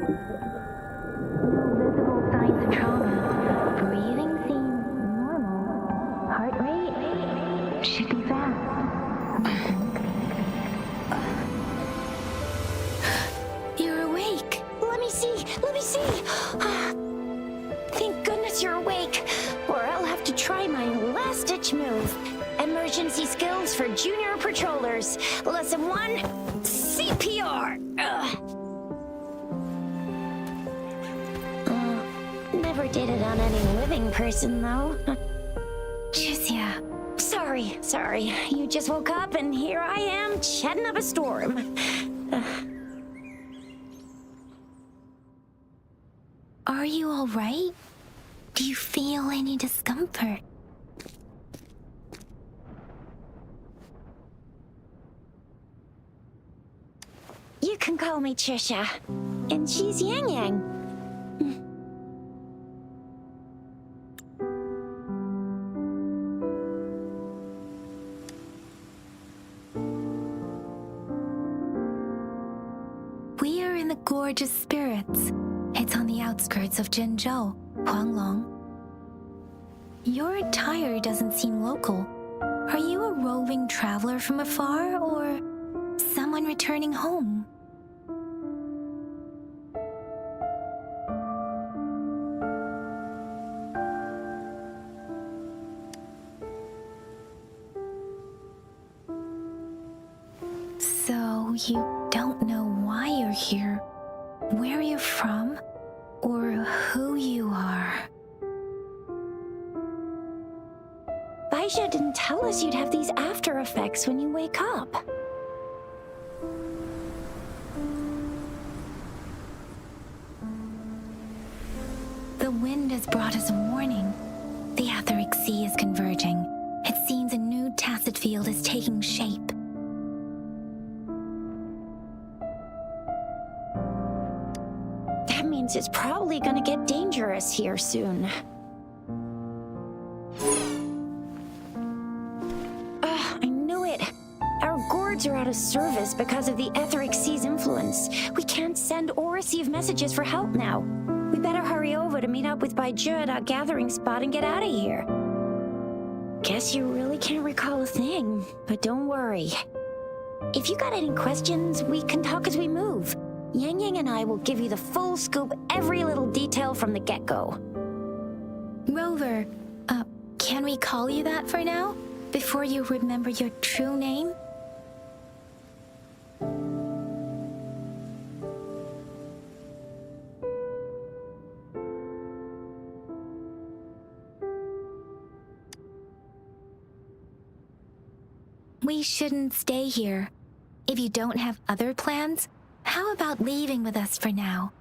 visible signs of trauma. Breathing seems normal. Heart rate should be fast. You're awake. Let me see. Thank goodness you're awake, or I'll have to try my last-ditch move. Emergency skills for junior patrollers. Lesson 1, CPR. Never did it on any living person, though. Jusia. Sorry. You just woke up, and here I am, chatting up a storm. Are you all right? Do you feel any discomfort? You can call me Trisha, and she's Yang Yang. We are in the Gorgeous Spirits. It's on the outskirts of Jinzhou, Huanglong. Your attire doesn't seem local. Are you a roving traveler from afar, or someone returning home? So you don't know why you're here, where you're from, or who you are. Baisha didn't tell us you'd have these after effects when you wake up. The wind has brought us a warning. The Etheric Sea is converging. It seems a new tacit field is taking shape. That means it's probably gonna get dangerous here soon. I knew it. Our gourds are out of service because of the Etheric Sea's influence. We can't send or receive messages for help now. We better hurry over to meet up with Baiju at our gathering spot and get out of here. Guess you really can't recall a thing, but don't worry. If you got any questions, we can talk as we move. Yang Yang and I will give you the full scoop, every little detail from the get-go. Rover, can we call you that for now? Before you remember your true name? We shouldn't stay here. If you don't have other plans, how about leaving with us for now?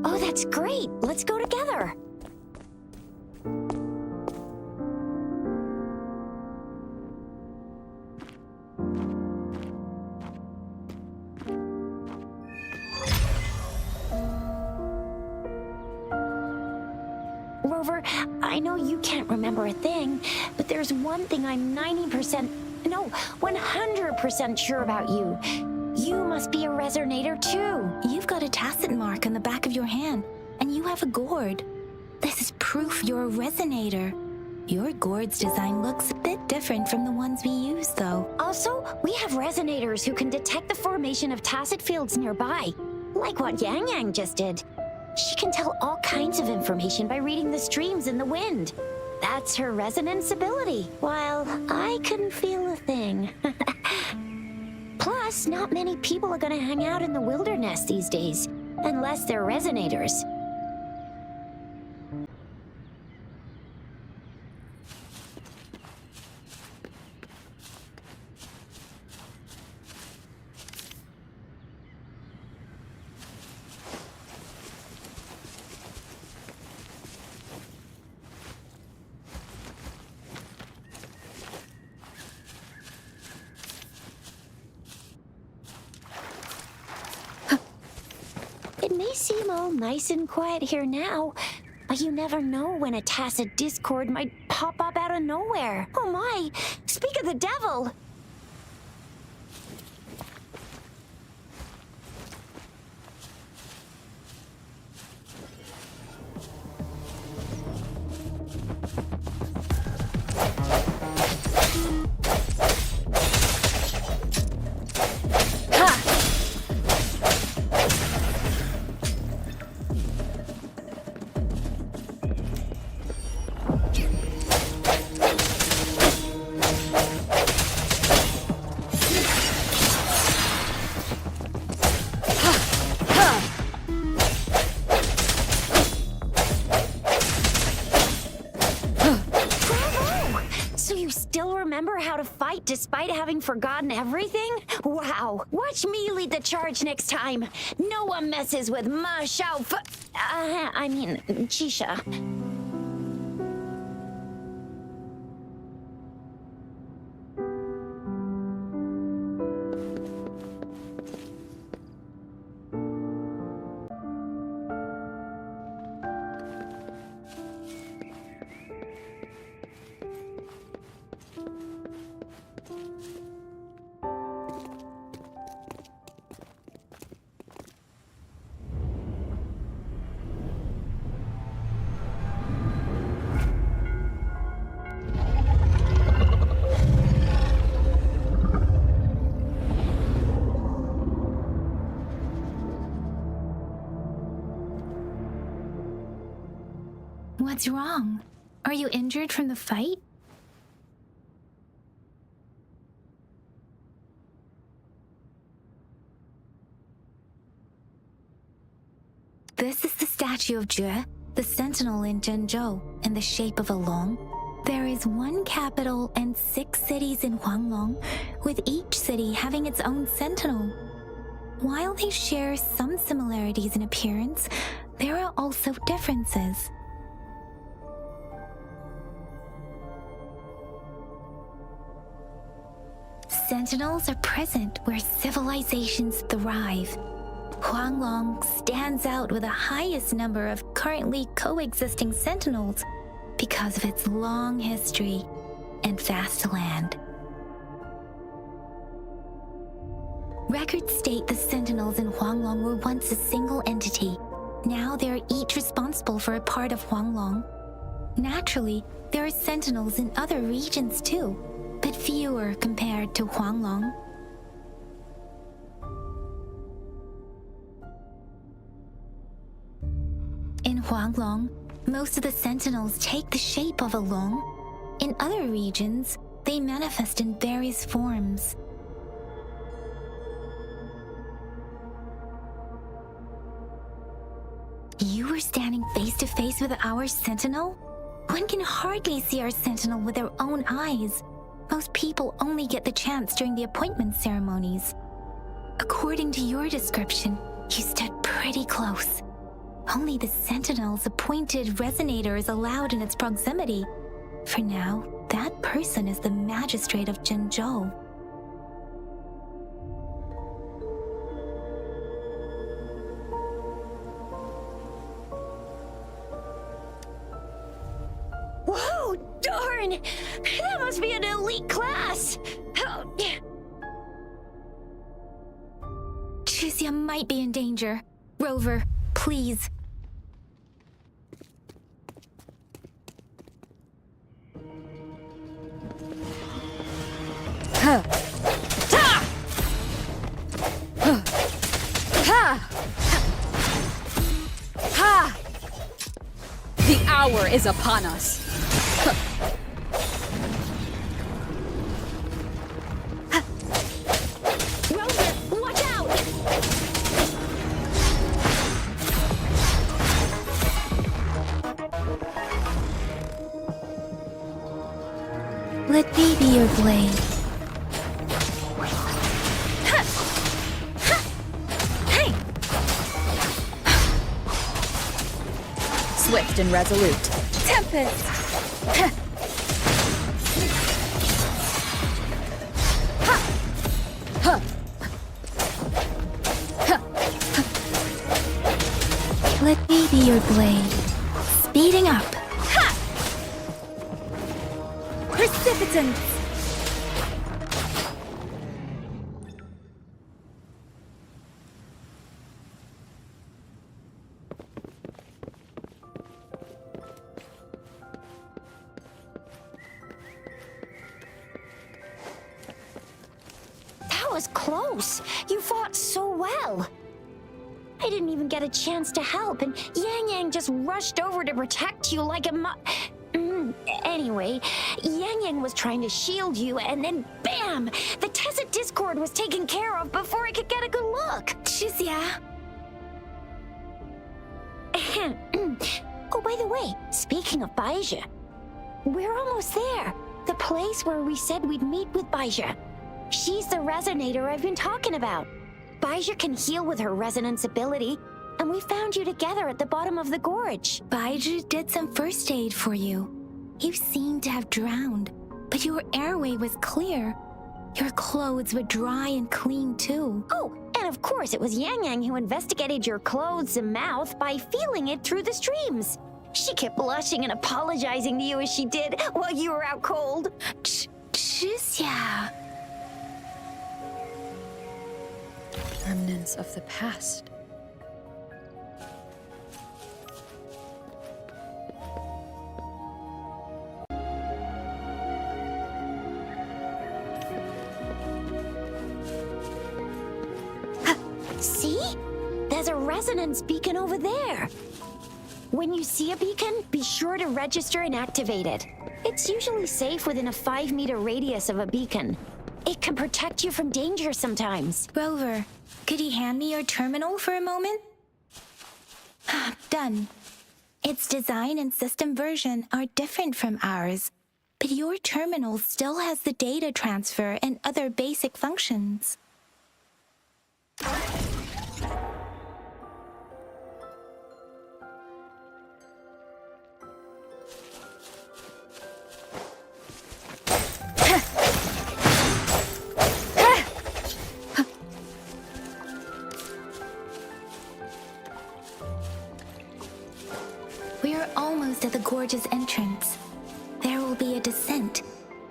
Oh, that's great! Let's go together! Rover, I know you can't remember a thing, but there's one thing I'm 100% sure about you. You must be a resonator too. You've got a tacit mark on the back of your hand, and you have a gourd. This is proof you're a resonator. Your gourd's design looks a bit different from the ones we use, though. Also, we have resonators who can detect the formation of tacit fields nearby, like what Yang Yang just did. She can tell all kinds of information by reading the streams in the wind. That's her resonance ability, while I couldn't feel a thing. Plus, not many people are gonna hang out in the wilderness these days, unless they're resonators. It may seem all nice and quiet here now, But you never know when a tacit discord might pop up out of nowhere. Oh my! Speak of the devil! Remember how to fight despite having forgotten everything? Wow! Watch me lead the charge next time. No one messes with Ma Xiao Chisha. What's wrong? Are you injured from the fight? This is the statue of Jue, the sentinel in Zhenzhou, in the shape of a long. There is one capital and 6 cities in Huanglong, with each city having its own sentinel. While they share some similarities in appearance, there are also differences. Sentinels are present where civilizations thrive. Huanglong stands out with the highest number of currently coexisting sentinels because of its long history and vast land. Records state the sentinels in Huanglong were once a single entity. Now they are each responsible for a part of Huanglong. Naturally, there are sentinels in other regions too, but fewer compared to Huanglong. In Huanglong, most of the sentinels take the shape of a long. In other regions, they manifest in various forms. You were standing face to face with our sentinel? One can hardly see our sentinel with their own eyes. Most people only get the chance during the appointment ceremonies. According to your description, you stood pretty close. Only the sentinel's appointed resonator is allowed in its proximity. For now, that person is the magistrate of Zhenzhou. Whoa, darn! That must be an elite class! Chixia might be in danger. Rover, please. The hour is upon us. Rover, watch out! Let me be your blade. Swift and resolute. Tempest! Let me be your blade. Speeding up. Ha! Precipitance! That was close. You fought so well. I didn't even get a chance to help, and Yang Yang just rushed over to protect you like a Anyway, Yang Yang was trying to shield you, and then BAM! The Tacit Discord was taken care of before I could get a good look. Shizia. Oh, by the way, speaking of Baizha, we're almost there. The place where we said we'd meet with Baizha. She's the resonator I've been talking about. Baizha can heal with her resonance ability, and we found you together at the bottom of the gorge. Baizhu did some first aid for you. You seemed to have drowned, but your airway was clear. Your clothes were dry and clean too. Oh, and of course it was Yang Yang who investigated your clothes and mouth by feeling it through the streams. She kept blushing and apologizing to you as she did while you were out cold. Shizia. Remnants of the past. See? There's a resonance beacon over there. When you see a beacon, be sure to register and activate it. It's usually safe within a 5-meter radius of a beacon. It can protect you from danger sometimes. Rover, could you hand me your terminal for a moment? Done. Its design and system version are different from ours, but your terminal still has the data transfer and other basic functions. We're almost at the gorge's entrance. There will be a descent,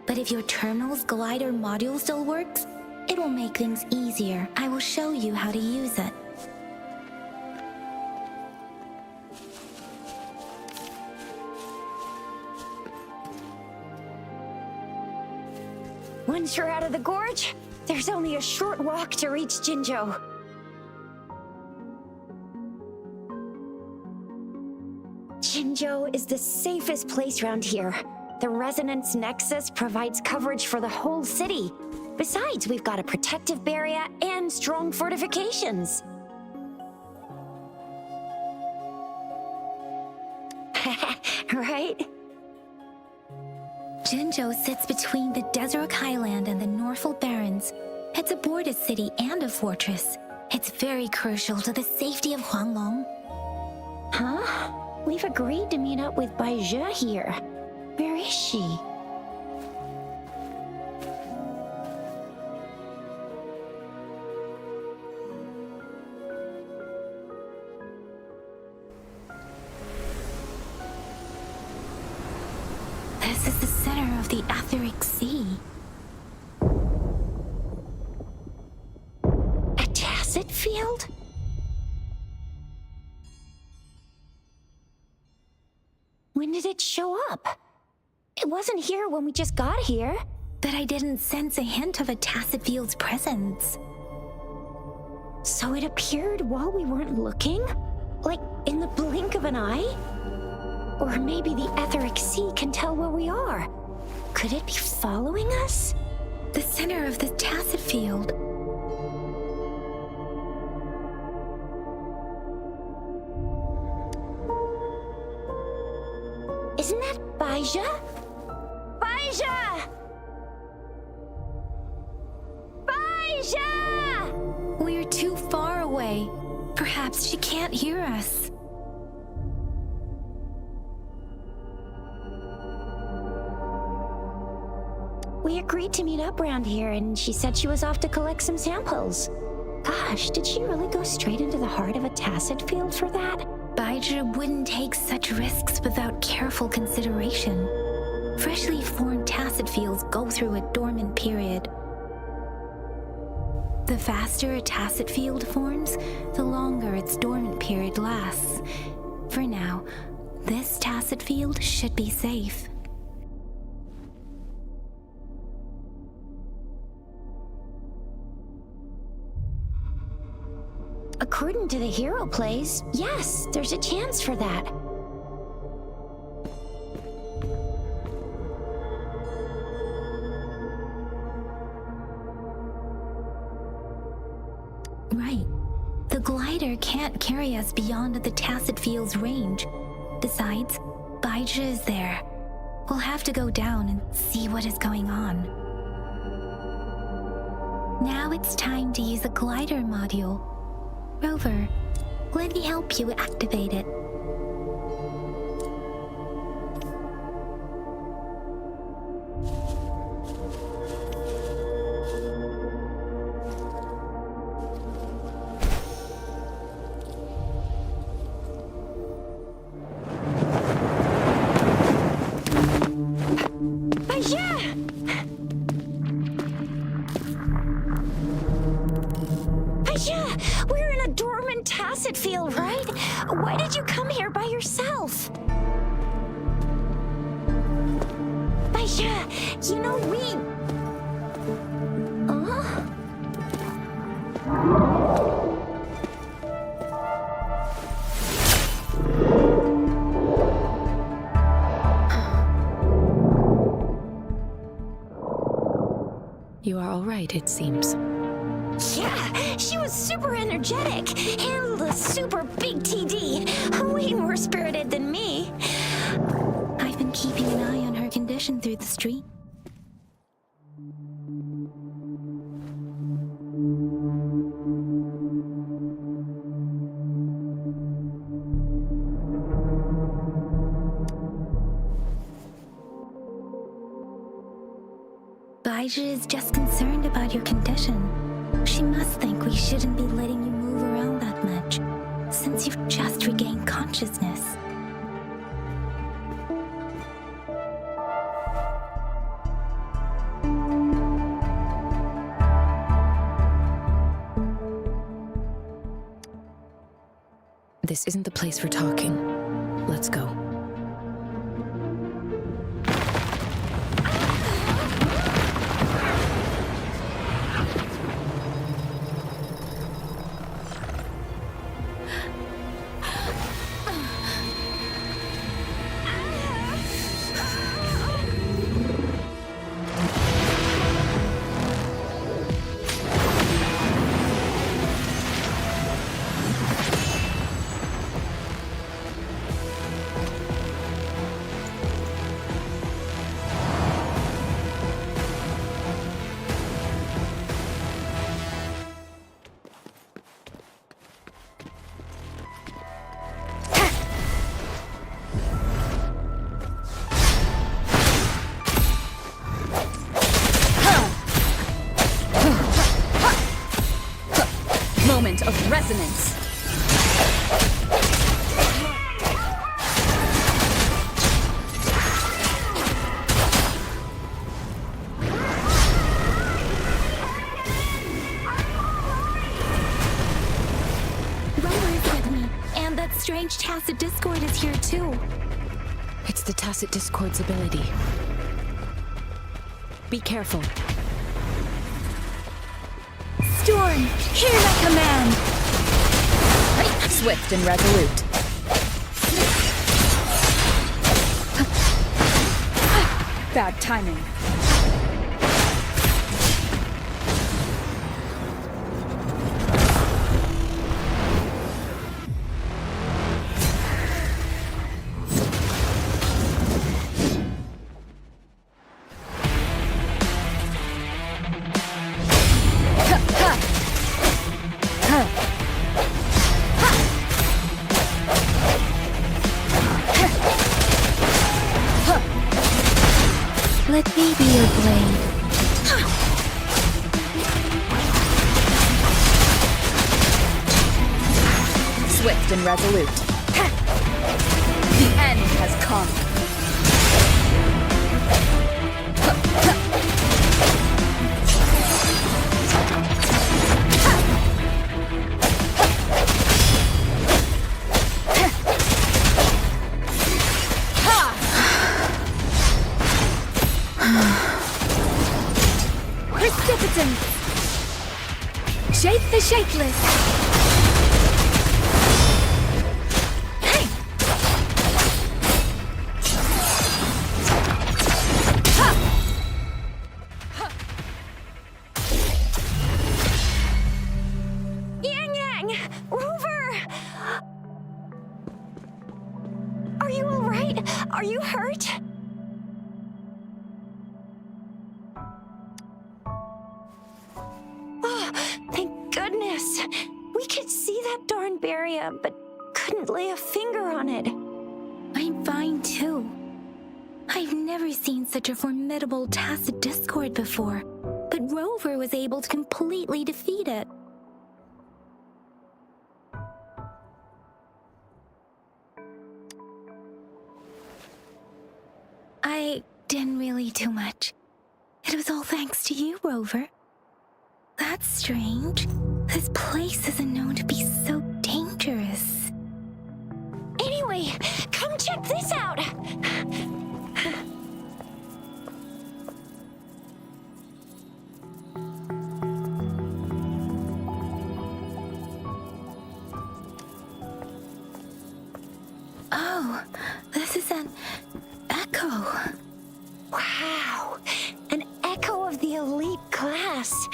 but if your terminal's glider module still works, it will make things easier. I will show you how to use it. Once you're out of the gorge, there's only a short walk to reach Jinzhou. Jinzhou is the safest place around here. The Resonance Nexus provides coverage for the whole city. Besides, we've got a protective barrier and strong fortifications. Right? Jinzhou sits between the Desert Highland and the Norfolk Barrens. It's a border city and a fortress. It's very crucial to the safety of Huanglong. Huh? We've agreed to meet up with Baizha here. Where is she? This is the center of the Etheric Sea. A tacit field? When did it show up? It wasn't here when we just got here. But I didn't sense a hint of a tacit field's presence. So it appeared while we weren't looking? Like in the blink of an eye? Or maybe the Etheric Sea can tell where we are. Could it be following us? The center of the tacit field. Isn't that Baizha? Baizha! Baizha! We're too far away. Perhaps she can't hear us. We agreed to meet up around here, and she said she was off to collect some samples. Gosh, did she really go straight into the heart of a tacit field for that? Baizha wouldn't take such risks without without careful consideration. Freshly formed tacit fields go through a dormant period. The faster a tacit field forms, the longer its dormant period lasts. For now, this tacit field should be safe. According to the hero plays, yes, there's a chance for that. Right. The glider can't carry us beyond the tacit field's range. Besides, Baizhi is there. We'll have to go down and see what is going on. Now it's time to use a glider module. Rover, let me help you activate it. We're in a dormant tacit field, right? Why did you come here by yourself? Baizhi, you know we... You are all right, it seems. Yeah, she was super energetic, handled a super big TD, way more spirited than me. I've been keeping an eye on her condition through the street. Baizhi is just concerned about your condition. She must think we shouldn't be letting you move around that much, since you've just regained consciousness. This isn't the place for talking. Let's go. Moment of resonance. Rover is with me, and that strange tacit discord is here too. It's the tacit discord's ability. Be careful. Storm, hear my command! Swift and resolute. Bad timing. Let me be your blade. Swift and resolute. The end has come. Resistance! Shape the shapeless! Hey! Ha! Yang Yang! Rover! Are you alright? Are you hurt? Oh, thank goodness. We could see that darn barrier, but couldn't lay a finger on it. I'm fine too. I've never seen such a formidable tacit discord before, but Rover was able to completely defeat it. I didn't really do much. It was all thanks to you, Rover. That's strange. This place isn't known to be so dangerous. Anyway, come check this out! Oh, this is an echo. Wow, an echo of the elite class.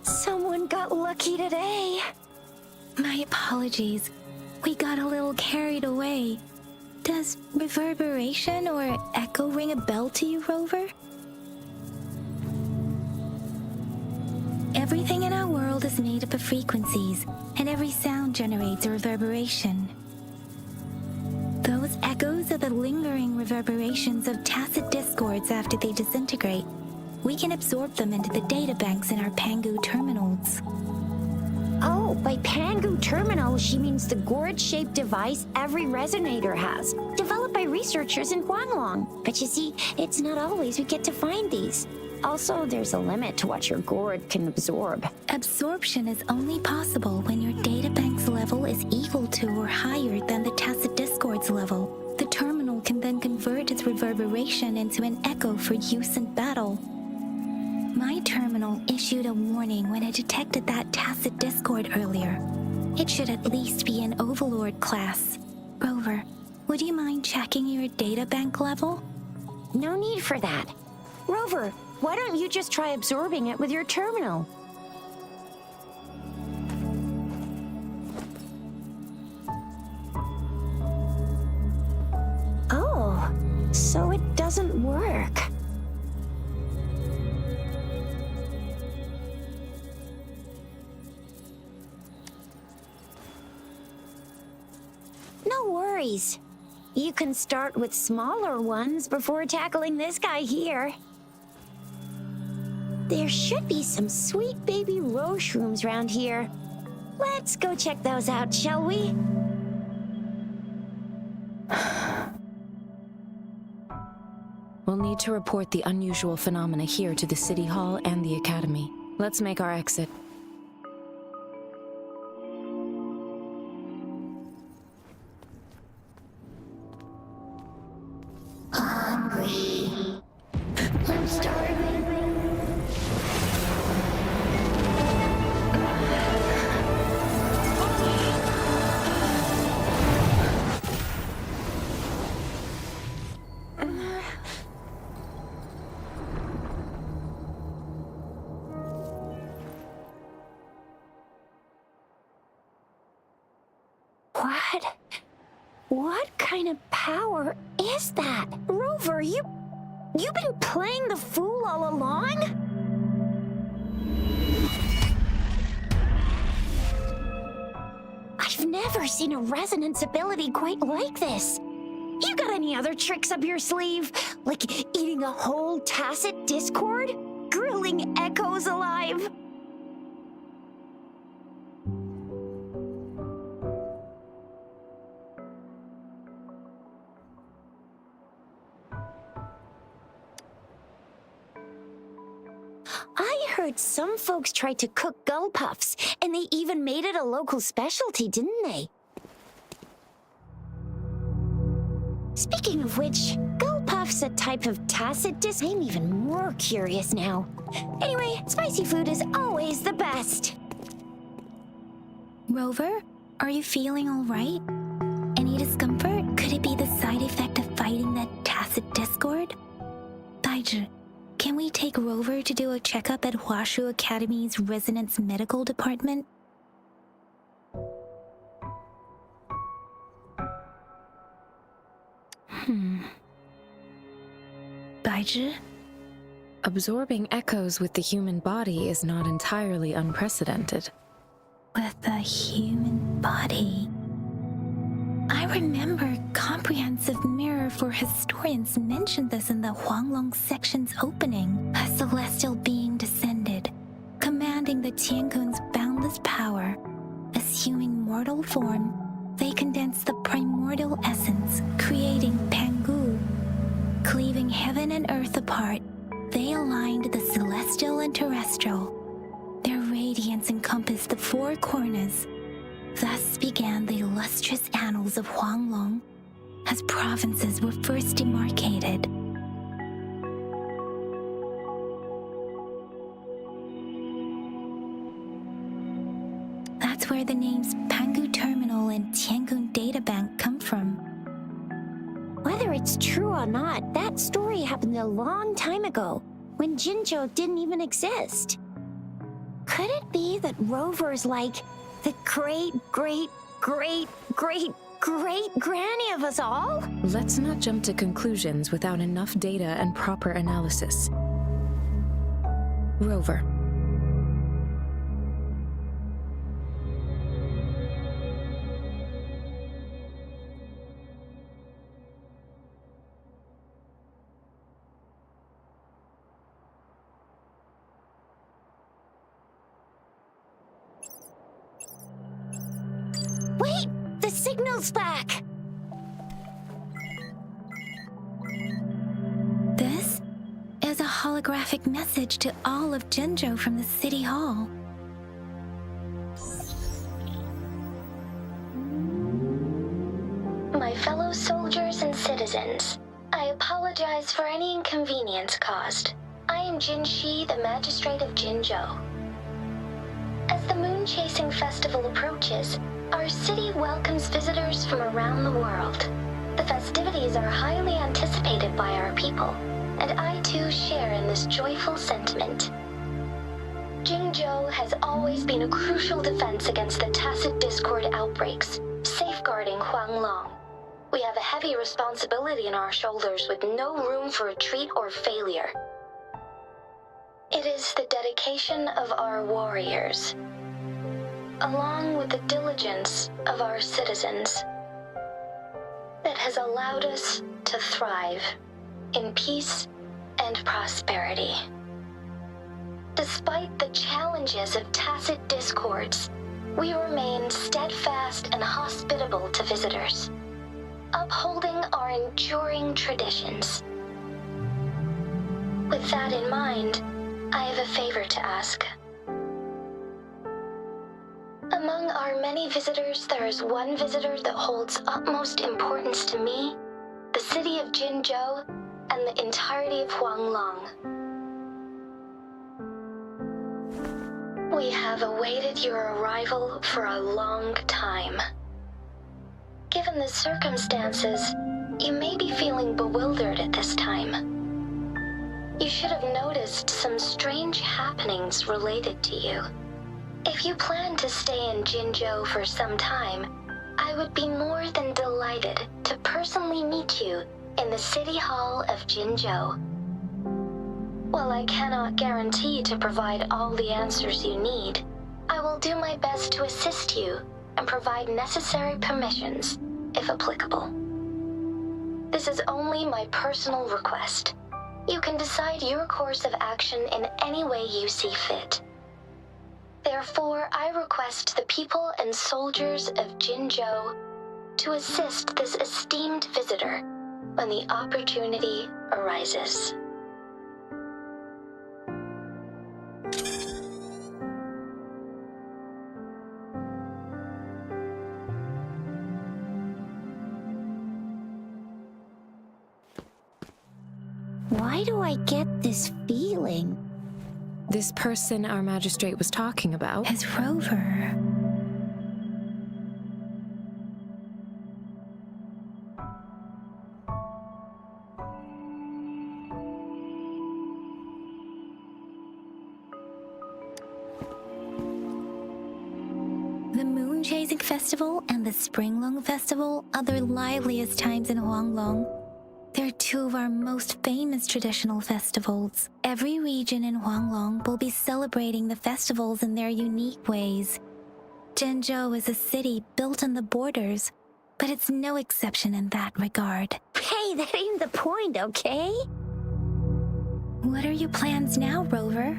Someone got lucky today. My apologies. We got a little carried away. Does reverberation or echo ring a bell to you, Rover? Everything in our world is made up of frequencies, and every sound generates a reverberation. Those echoes are the lingering reverberations of tacit discords after they disintegrate. We can absorb them into the databanks in our Pangu terminals. Oh, by Pangu terminal, she means the gourd-shaped device every resonator has, developed by researchers in Huanglong. But you see, it's not always we get to find these. Also, there's a limit to what your gourd can absorb. Absorption is only possible when your databank's level is equal to or higher than the tacit discord's level. The terminal can then convert its reverberation into an echo for use in battle. My terminal issued a warning when it detected that tacit discord earlier. It should at least be an Overlord class. Rover, would you mind checking your databank level? No need for that. Rover, why don't you just try absorbing it with your terminal? Oh, so it doesn't work. No worries. You can start with smaller ones before tackling this guy here. There should be some sweet baby rose shrooms around here. Let's go check those out, shall we? We'll need to report the unusual phenomena here to the City Hall and the Academy. Let's make our exit. Hungry. I'm starving. What kind of power is that? Rover, you've been playing the fool all along? I've never seen a resonance ability quite like this. You got any other tricks up your sleeve? Like eating a whole tacit discord? Grilling echoes alive? I heard some folks tried to cook gull puffs, and they even made it a local specialty, didn't they? Speaking of which, gull puff's a type of tacit dis. I'm even more curious now. Anyway, spicy food is always the best. Rover, are you feeling all right? Any discomfort? Could it be the side effect of fighting that tacit discord? Baizhi, can we take Rover to do a checkup at Huashu Academy's Resonance Medical Department? Baizhi? Absorbing echoes with the human body is not entirely unprecedented. With the human body. I remember Comprehensive Mirror for Historians mentioned this in the Huanglong section's opening. A celestial being descended, commanding the Tiankun's boundless power. Assuming mortal form, they condensed the primordial essence, creating Pangu. Cleaving heaven and earth apart, they aligned the celestial and terrestrial. Their radiance encompassed the four corners. Thus began the illustrious annals of Huanglong, as provinces were first demarcated. That's where the names Pangu Terminal and Tiangun Databank come from. Whether it's true or not, that story happened a long time ago, when Jinzhou didn't even exist. Could it be that Rover's like the great-great-great-great-great-granny of us all? Let's not jump to conclusions without enough data and proper analysis. Rover. Wait! The signal's back! This is a holographic message to all of Jinzhou from the City Hall. My fellow soldiers and citizens, I apologize for any inconvenience caused. I am Jin Shi, the Magistrate of Jinzhou. As the Moon-Chasing Festival approaches, our city welcomes visitors from around the world. The festivities are highly anticipated by our people, and I too share in this joyful sentiment. Jinzhou has always been a crucial defense against the tacit discord outbreaks, safeguarding Huanglong. We have a heavy responsibility on our shoulders with no room for retreat or failure. It is the dedication of our warriors, along with the diligence of our citizens, that has allowed us to thrive in peace and prosperity. Despite the challenges of tacit discords, we remain steadfast and hospitable to visitors, upholding our enduring traditions. With that in mind, I have a favor to ask. Among our many visitors, there is one visitor that holds utmost importance to me, the city of Jinzhou, and the entirety of Huanglong. We have awaited your arrival for a long time. Given the circumstances, you may be feeling bewildered at this time. You should have noticed some strange happenings related to you. If you plan to stay in Jinzhou for some time, I would be more than delighted to personally meet you in the City Hall of Jinzhou. While I cannot guarantee to provide all the answers you need, I will do my best to assist you and provide necessary permissions, if applicable. This is only my personal request. You can decide your course of action in any way you see fit. Therefore, I request the people and soldiers of Jinzhou to assist this esteemed visitor when the opportunity arises. Why do I get this feeling? This person our magistrate was talking about? As Rover. The Moon Chasing Festival and the Springlong Festival are the liveliest times in Huanglong. They're two of our most famous traditional festivals. Every region in Huanglong will be celebrating the festivals in their unique ways. Zhenzhou is a city built on the borders, but it's no exception in that regard. Hey, that ain't the point, okay? What are your plans now, Rover?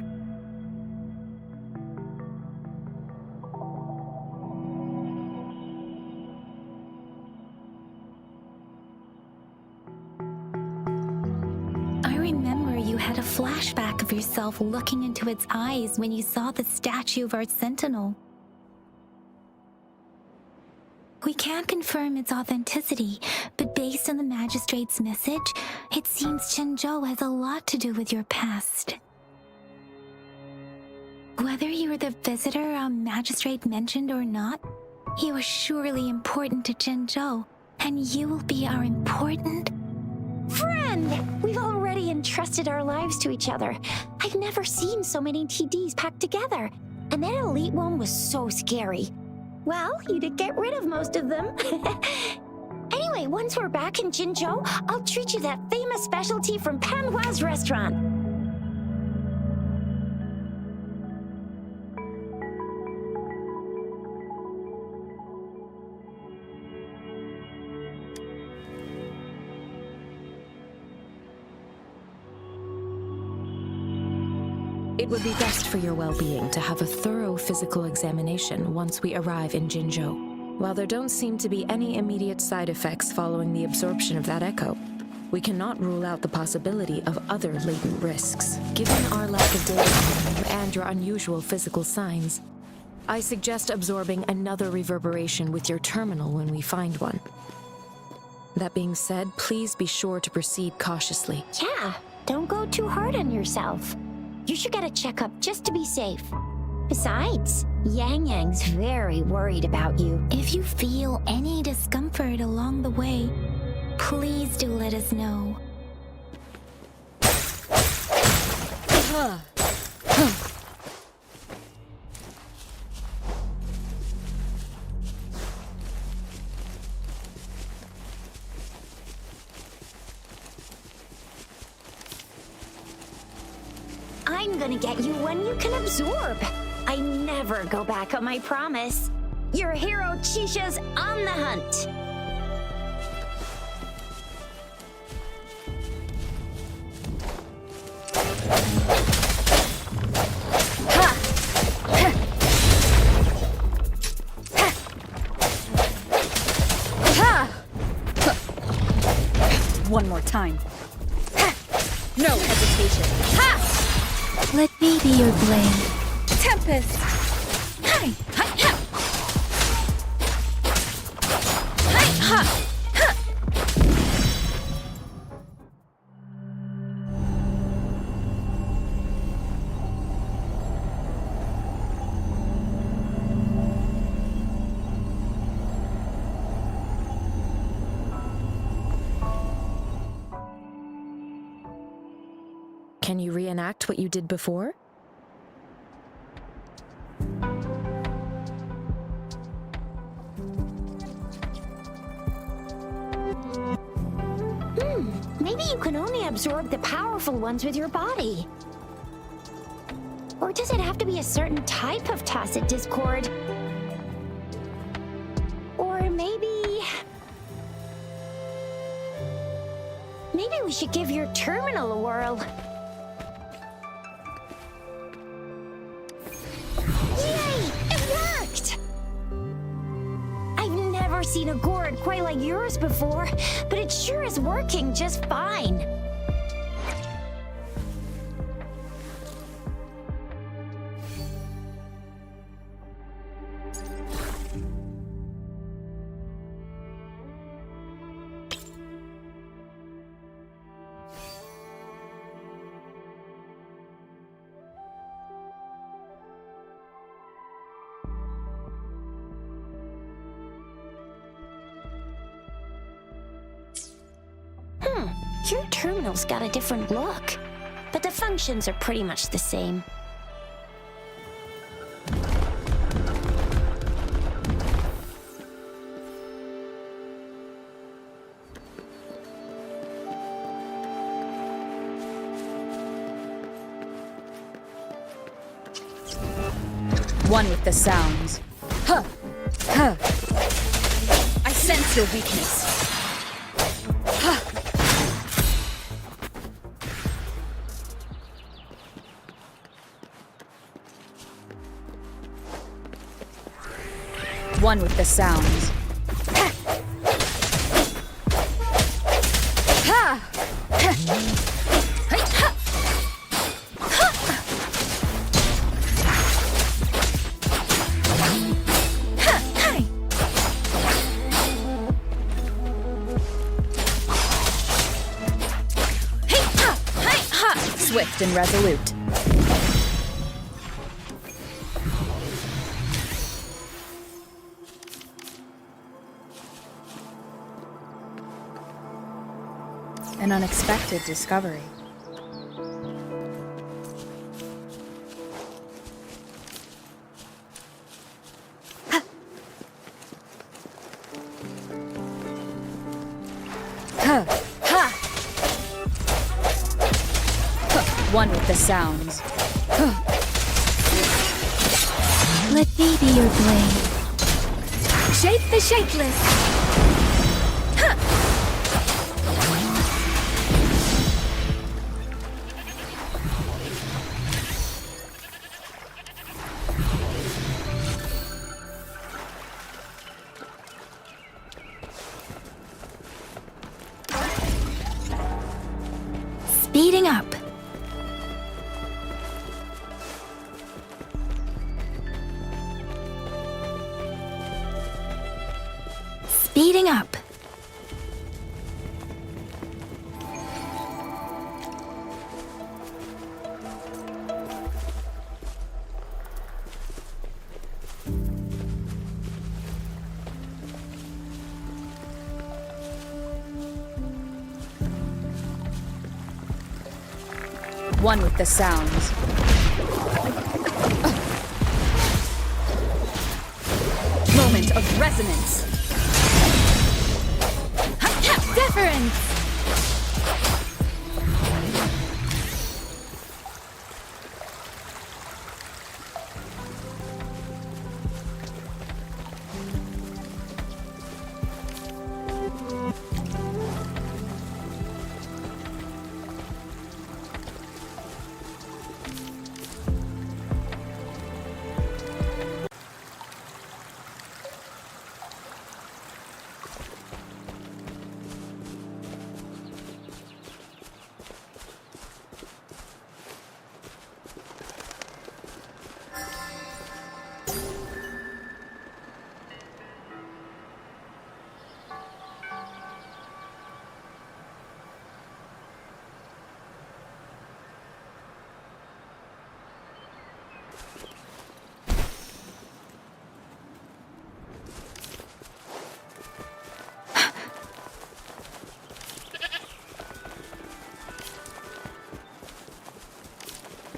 You had a flashback of yourself looking into its eyes when you saw the statue of our sentinel. We can't confirm its authenticity, but based on the magistrate's message, it seems Zhenzhou has a lot to do with your past. Whether you were the visitor our magistrate mentioned or not, you are surely important to Zhenzhou, and you will be our important friend! We've already entrusted our lives to each other. I've never seen so many TDs packed together. And that elite one was so scary. Well, you did get rid of most of them. Anyway, once we're back in Jinzhou, I'll treat you that famous specialty from Panhua's restaurant. It would be best for your well-being to have a thorough physical examination once we arrive in Jinzhou. While there don't seem to be any immediate side effects following the absorption of that echo, we cannot rule out the possibility of other latent risks. Given our lack of data and your unusual physical signs, I suggest absorbing another reverberation with your terminal when we find one. That being said, please be sure to proceed cautiously. Yeah, don't go too hard on yourself. You should get a checkup just to be safe. Besides, Yang Yang's very worried about you. If you feel any discomfort along the way, please do let us know. I'm gonna get you one you can absorb. I never go back on my promise. Your hero Chisha's on the hunt. One more time. No hesitation. Ha! Let me be your blade. Tempest! Hi! Hi! Ha! Hi! Ha! Can you reenact what you did before? Maybe you can only absorb the powerful ones with your body. Or does it have to be a certain type of tacit discord? Or maybe we should give your terminal a whirl. Yay! It worked! I've never seen a gourd quite like yours before, but it sure is working just fine. Your terminal's got a different look, but the functions are pretty much the same. One with the sounds. Huh! Huh! I sense your weakness. Huh! One with the sounds. Ha! Ha! Swift and resolute. An unexpected discovery. One with the sounds. Let me be your blade. Shape the shapeless. Speeding up. Speeding up. One with the sounds. Moment of resonance. Deference.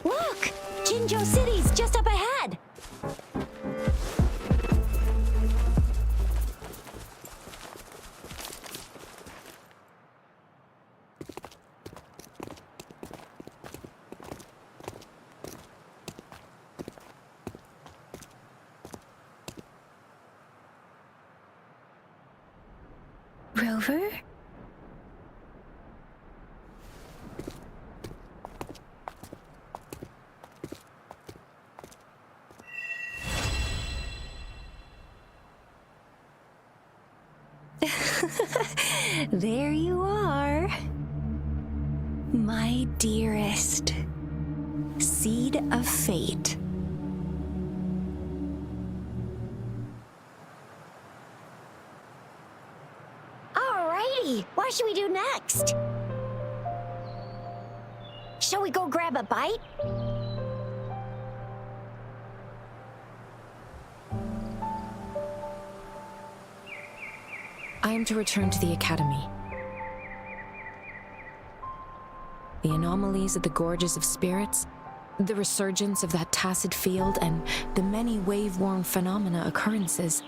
Look! Jinzhou City's just up ahead! Rover? There you are. My dearest. Seed of fate. Alrighty, what should we do next? Shall we go grab a bite? I am to return to the academy. the anomalies of the Gorges of Spirits, the resurgence of that tacit field, and the many wave-worn phenomena occurrences.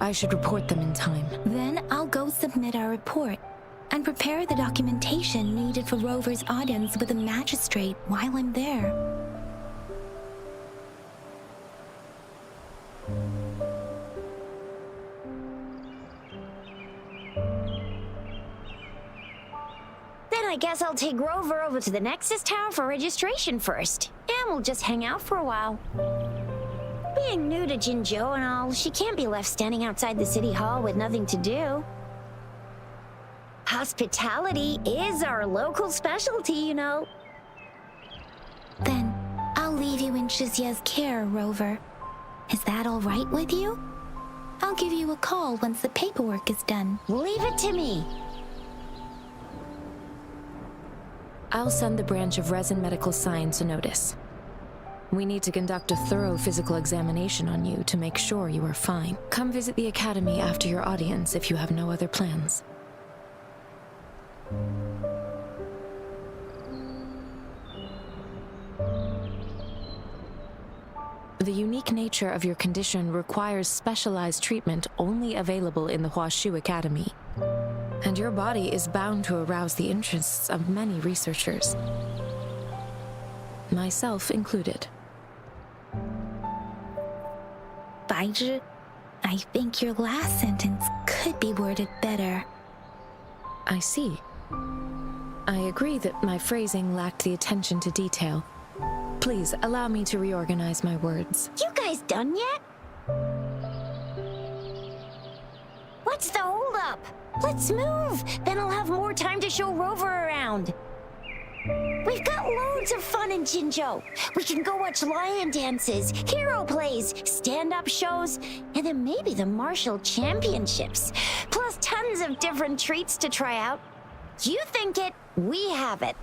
I should report them in time. Then I'll go submit our report and prepare the documentation needed for Rover's audience with the magistrate while I'm there. Then I guess I'll take Rover over to the Nexus Tower for registration first, and we'll just hang out for a while. Being new to Jinzhou and all, she can't be left standing outside the city hall with nothing to do. Hospitality is our local specialty, you know. Then I'll leave you in Shizia's care, Rover. Is that all right with you? I'll give you a call once the paperwork is done. Leave it to me. I'll send the branch of Resin Medical Science a notice. We need to conduct a thorough physical examination on you to make sure you are fine. Come visit the academy after your audience if you have no other plans. The unique nature of your condition requires specialized treatment only available in the Huashu Academy. And your body is bound to arouse the interests of many researchers. Myself included. Baizhi, I think your last sentence could be worded better. I see. I agree that my phrasing lacked the attention to detail. Please allow me to reorganize my words. You guys done yet? What's the holdup? Let's move! Then I'll have more time to show Rover around. We've got loads of fun in Jinzhou. We can go watch lion dances, hero plays, stand-up shows, and then maybe the martial championships. Plus tons of different treats to try out. You think it, we have it.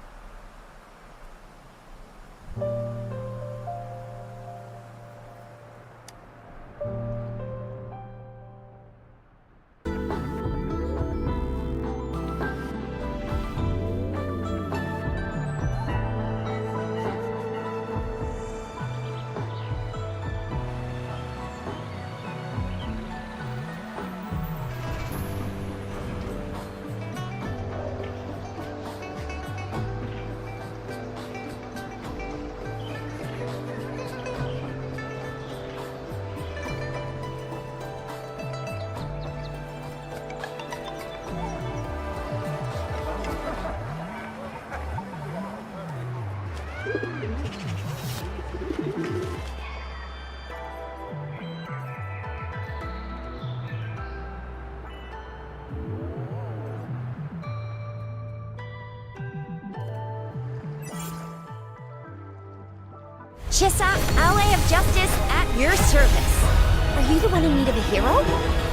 Chissa, Ally of Justice, at your service. Are you the one in need of a hero?